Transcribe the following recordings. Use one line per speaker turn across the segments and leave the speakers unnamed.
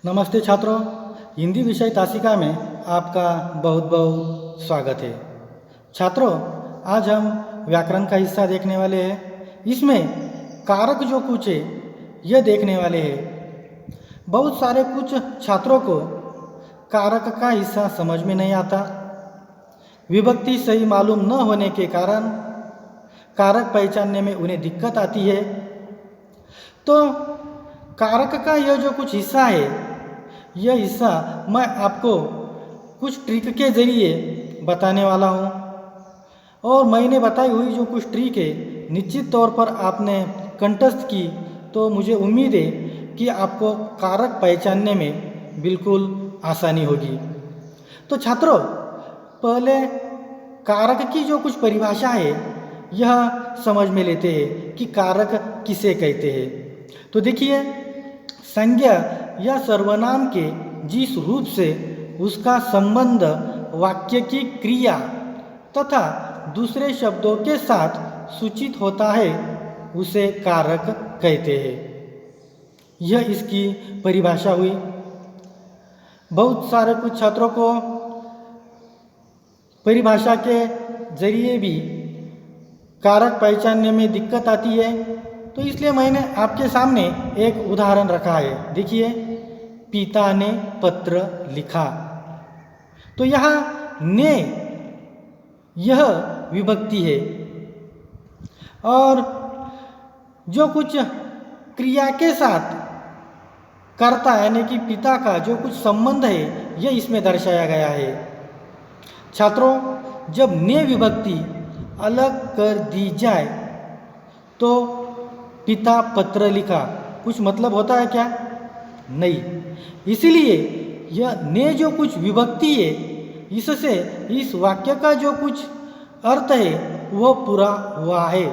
नमस्ते छात्रों, हिंदी विषय तासिका में आपका बहुत बहुत स्वागत है। छात्रों, आज हम व्याकरण का हिस्सा देखने वाले हैं। इसमें कारक जो कुछ है यह देखने वाले हैं। बहुत सारे कुछ छात्रों को कारक का हिस्सा समझ में नहीं आता। विभक्ति सही मालूम न होने के कारण कारक पहचानने में उन्हें दिक्कत आती है। तो कारक का यह जो कुछ हिस्सा है, यह हिस्सा मैं आपको कुछ ट्रिक के ज़रिए बताने वाला हूँ। और मैंने बताई हुई जो कुछ ट्रिक है, निश्चित तौर पर आपने कंठस्थ की तो मुझे उम्मीद है कि आपको कारक पहचानने में बिल्कुल आसानी होगी। तो छात्रों, पहले कारक की जो कुछ परिभाषा है यह समझ में लेते हैं कि कारक किसे कहते हैं। तो देखिए, संज्ञा या सर्वनाम के जिस रूप से उसका संबंध वाक्य की क्रिया तथा दूसरे शब्दों के साथ सूचित होता है उसे कारक कहते हैं। यह इसकी परिभाषा हुई। बहुत सारे कुछ छात्रों को परिभाषा के जरिए भी कारक पहचानने में दिक्कत आती है, तो इसलिए मैंने आपके सामने एक उदाहरण रखा है। देखिए, पिता ने पत्र लिखा। तो यहाँ ने यह विभक्ति है और जो कुछ क्रिया के साथ कर्ता यानी कि पिता का जो कुछ संबंध है यह इसमें दर्शाया गया है। छात्रों, जब ने विभक्ति अलग कर दी जाए तो पिता पत्र लिखा कुछ मतलब होता है क्या? नहीं। इसलिए यह ने जो कुछ विभक्ति है, इससे इस वाक्य का जो कुछ अर्थ है वह पूरा हुआ है।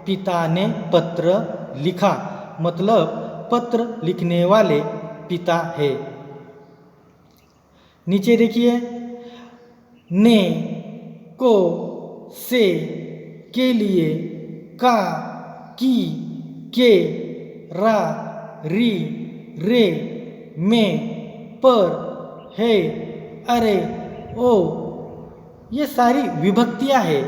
पिता ने पत्र लिखा मतलब पत्र लिखने वाले पिता है। नीचे देखिए, ने, को, से, के लिए, का, की, के, रा, री, रे, में, पर, है, अरे, ओ, ये सारी विभक्तियां हैं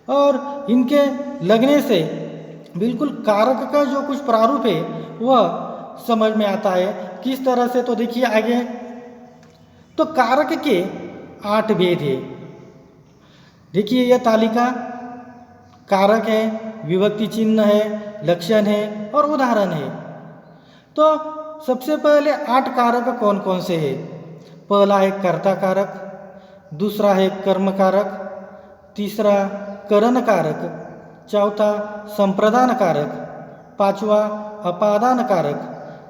और इनके लगने से बिल्कुल कारक का जो कुछ प्रारूप है वह समझ में आता है। किस तरह से? तो देखिए आगे, तो कारक के 8 भेद है। देखिए, यह तालिका कारक है, विभक्ति चिन्ह है, लक्षण है और उदाहरण है। तो सबसे पहले 8 कारक कौन कौन से हैं? पहला है कर्ता कारक, दूसरा है कर्म कारक, तीसरा करण कारक, चौथा संप्रदान कारक, पांचवा अपादान कारक,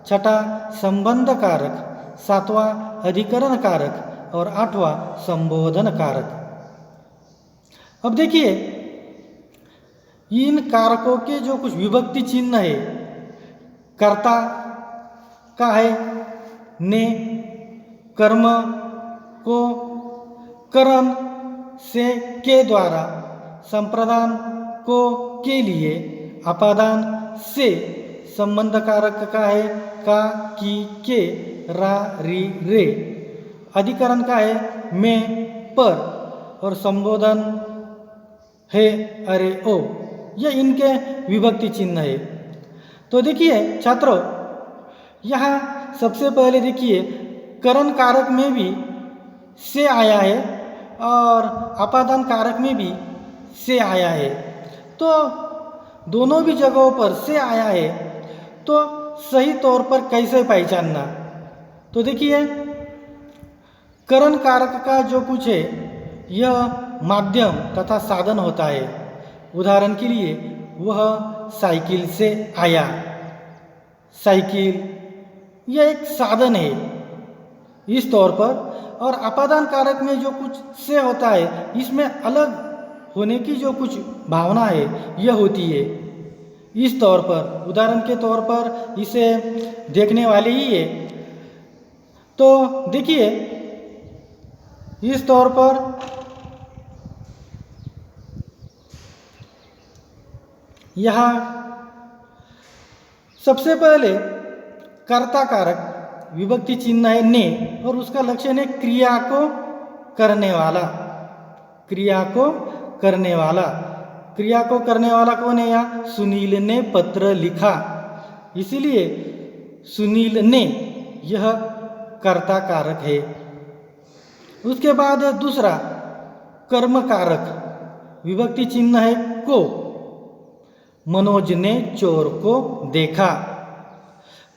छठा संबंध कारक, सातवां अधिकरण कारक और आठवां संबोधन कारक। अब देखिए, इन कारकों के जो कुछ विभक्ति चिन्ह है, कर्ता का है ने, कर्म को, करण से के द्वारा, संप्रदान को के लिए, अपादान से, संबंध कारक का है का, की, के, रा, री, रे, अधिकरण का है में, पर और संबोधन है, अरे, ओ। यह इनके विभक्ति चिन्ह है। तो देखिए छात्रों, यहाँ सबसे पहले देखिए, करण कारक में भी से आया है और अपादान कारक में भी से आया है। तो दोनों भी जगहों पर से आया है, तो सही तौर पर कैसे पहचानना? तो देखिए, करण कारक का जो कुछ है यह माध्यम तथा साधन होता है। उदाहरण के लिए, वह साइकिल से आया। साइकिल यह एक साधन है इस तौर पर। और अपादान कारक में जो कुछ से होता है, इसमें अलग होने की जो कुछ भावना है यह होती है इस तौर पर। उदाहरण के तौर पर इसे देखने वाले ही है। तो देखिए, इस तौर पर यहाँ सबसे पहले कर्ता कारक विभक्ति चिन्ह है ने और उसका लक्षण है क्रिया को करने वाला। क्रिया को करने वाला, क्रिया को करने वाला कौन है यहाँ? सुनील ने पत्र लिखा, इसीलिए सुनील ने यह कर्ता कारक है। उसके बाद दूसरा कर्म कारक, विभक्ति चिन्ह है को। मनोज ने चोर को देखा,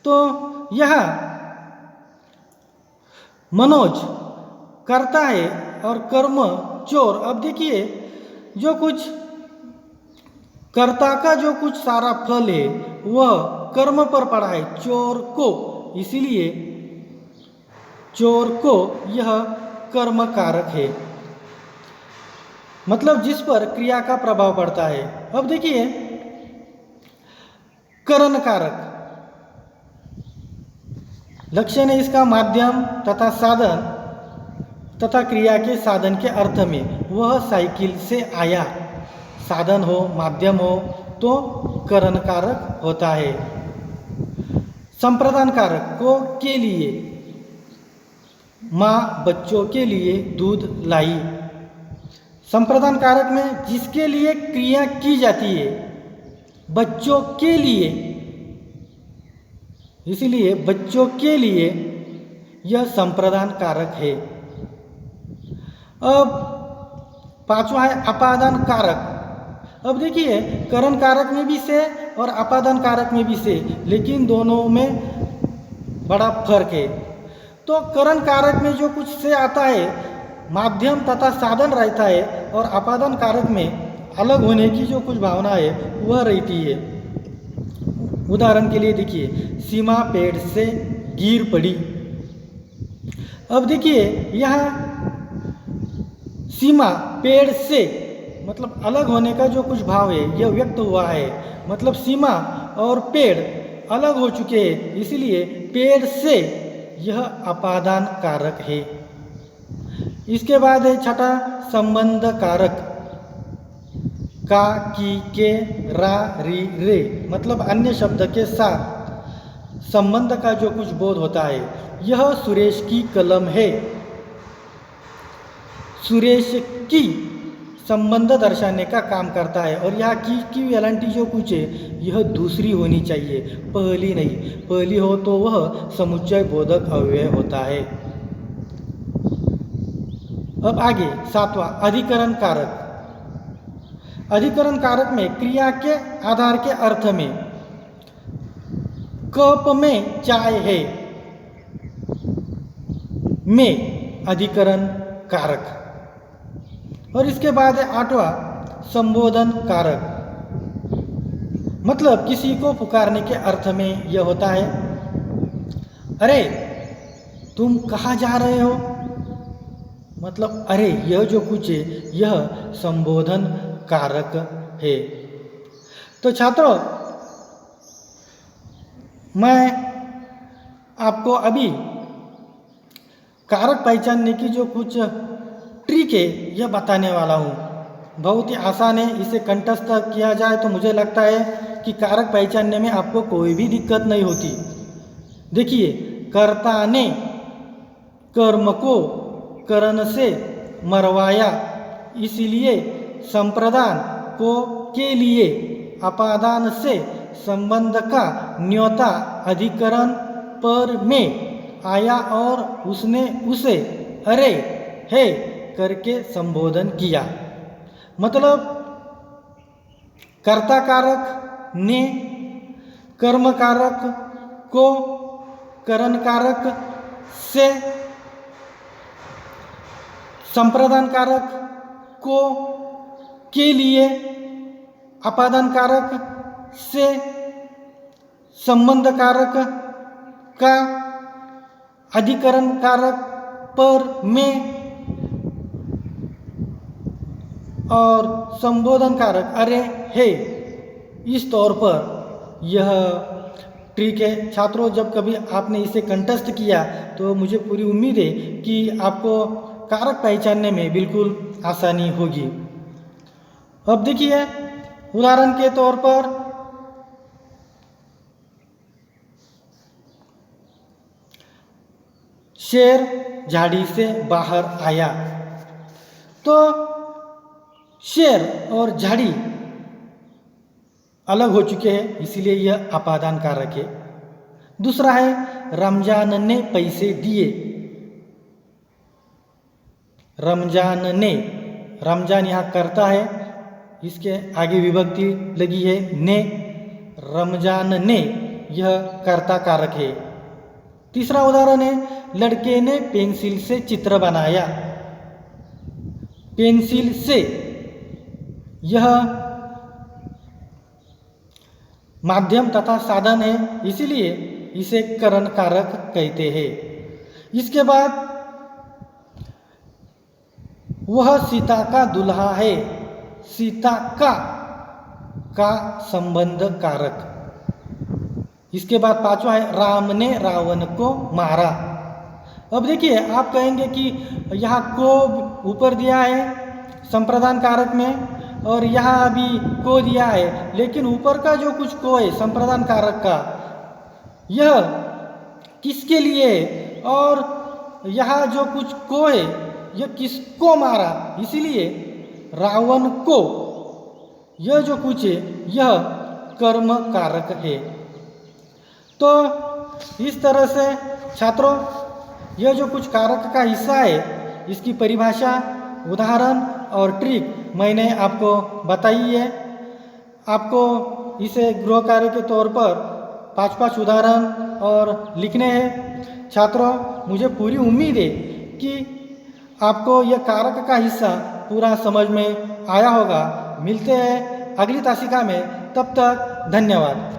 तो यह मनोज करता है और कर्म चोर। अब देखिए जो कुछ कर्ता का जो कुछ सारा फल है वह कर्म पर पड़ा है, चोर को, इसीलिए चोर को यह कर्म कारक है, मतलब जिस पर क्रिया का प्रभाव पड़ता है। अब देखिए करण कारक, लक्षण है इसका माध्यम तथा साधन तथा क्रिया के साधन के अर्थ में। वह साइकिल से आया, साधन हो माध्यम हो तो करण कारक होता है। संप्रदान कारक को के लिए, माँ बच्चों के लिए दूध लाई। संप्रदान कारक में जिसके लिए क्रिया की जाती है, बच्चों के लिए, इसलिए बच्चों के लिए यह संप्रदान कारक है। अब पांचवा है अपादान कारक। अब देखिए करण कारक में भी से और अपादान कारक में भी से, लेकिन दोनों में बड़ा फर्क है। तो करण कारक में जो कुछ से आता है माध्यम तथा साधन रहता है, और अपादान कारक में अलग होने की जो कुछ भावना है वह रहती है। उदाहरण के लिए देखिए सीमा पेड़ से गिर पड़ी। अब देखिए यहाँ सीमा पेड़ से मतलब अलग होने का जो कुछ भाव है यह व्यक्त हुआ है, मतलब सीमा और पेड़ अलग हो चुके हैं, इसलिए पेड़ से यह अपादान कारक है। इसके बाद है छठा संबंध कारक, का की के रा री रे, मतलब अन्य शब्द के साथ संबंध का जो कुछ बोध होता है। यह सुरेश की कलम है, सुरेश की संबंध दर्शाने का काम करता है, और यहाँ की वेलांटी जो कुछ है यह दूसरी होनी चाहिए, पहली नहीं। पहली हो तो वह समुच्चय बोधक अव्यय होता है। अब आगे सातवां अधिकरण कारक। अधिकरण कारक में क्रिया के आधार के अर्थ में, कप में चाय है में अधिकरण कारक। और इसके बाद है आठवां संबोधन कारक, मतलब किसी को पुकारने के अर्थ में यह होता है, अरे तुम कहाँ जा रहे हो, मतलब अरे यह जो कुछ है यह संबोधन कारक है। तो छात्रों मैं आपको अभी कारक पहचानने की जो कुछ ट्रिक है यह बताने वाला हूँ। बहुत ही आसान है, इसे कंठस्थ किया जाए तो मुझे लगता है कि कारक पहचानने में आपको कोई भी दिक्कत नहीं होती। देखिए कर्ता ने कर्म को करण से मरवाया, इसलिए संप्रदान को के लिए अपादान से संबंध का न्योता अधिकरण पर में आया और उसने उसे अरे हे करके संबोधन किया। मतलब कर्ता कारक ने, कर्म कारक को करण कारक से, संप्रदान कारक को के लिए अपादान कारक से, संबंध कारक का अधिकरण कारक पर में, और संबोधन कारक अरे हे। इस तौर पर यह ट्रिक है। छात्रों जब कभी आपने इसे कंठस्थ किया तो मुझे पूरी उम्मीद है कि आपको कारक पहचानने में बिल्कुल आसानी होगी। अब देखिए उदाहरण के तौर पर शेर झाड़ी से बाहर आया। तो शेर और झाड़ी अलग हो चुके हैं, इसीलिए यह अपादान कारक है। दूसरा है रमजान ने पैसे दिए। रमजान ने, रमजान यहाँ करता है, इसके आगे विभक्ति लगी है ने, रमजान ने, यह कर्ता कारक है। तीसरा उदाहरण है लड़के ने पेंसिल से चित्र बनाया। पेंसिल से, यह माध्यम तथा साधन है, इसीलिए इसे करण कारक कहते हैं। इसके बाद वह सीता का दूल्हा है। सीता का संबंध कारक। इसके बाद पांचवा है राम ने रावण को मारा। अब देखिए, आप कहेंगे कि यहाँ को ऊपर दिया है संप्रदान कारक में और यहाँ अभी को दिया है, लेकिन ऊपर का जो कुछ को है संप्रदान कारक का, यह किसके लिए है और यहाँ जो कुछ को है यह किसको मारा, इसीलिए रावण को, यह जो कुछ है यह कर्म कारक है। तो इस तरह से छात्रों, यह जो कुछ कारक का हिस्सा है इसकी परिभाषा, उदाहरण और ट्रिक मैंने आपको बताई है। आपको इसे गृह कार्य के तौर पर 5-5 उदाहरण और लिखने हैं। छात्रों, मुझे पूरी उम्मीद है कि आपको यह कारक का हिस्सा पूरा समझ में आया होगा। मिलते हैं अगली तासिका में, तब तक धन्यवाद।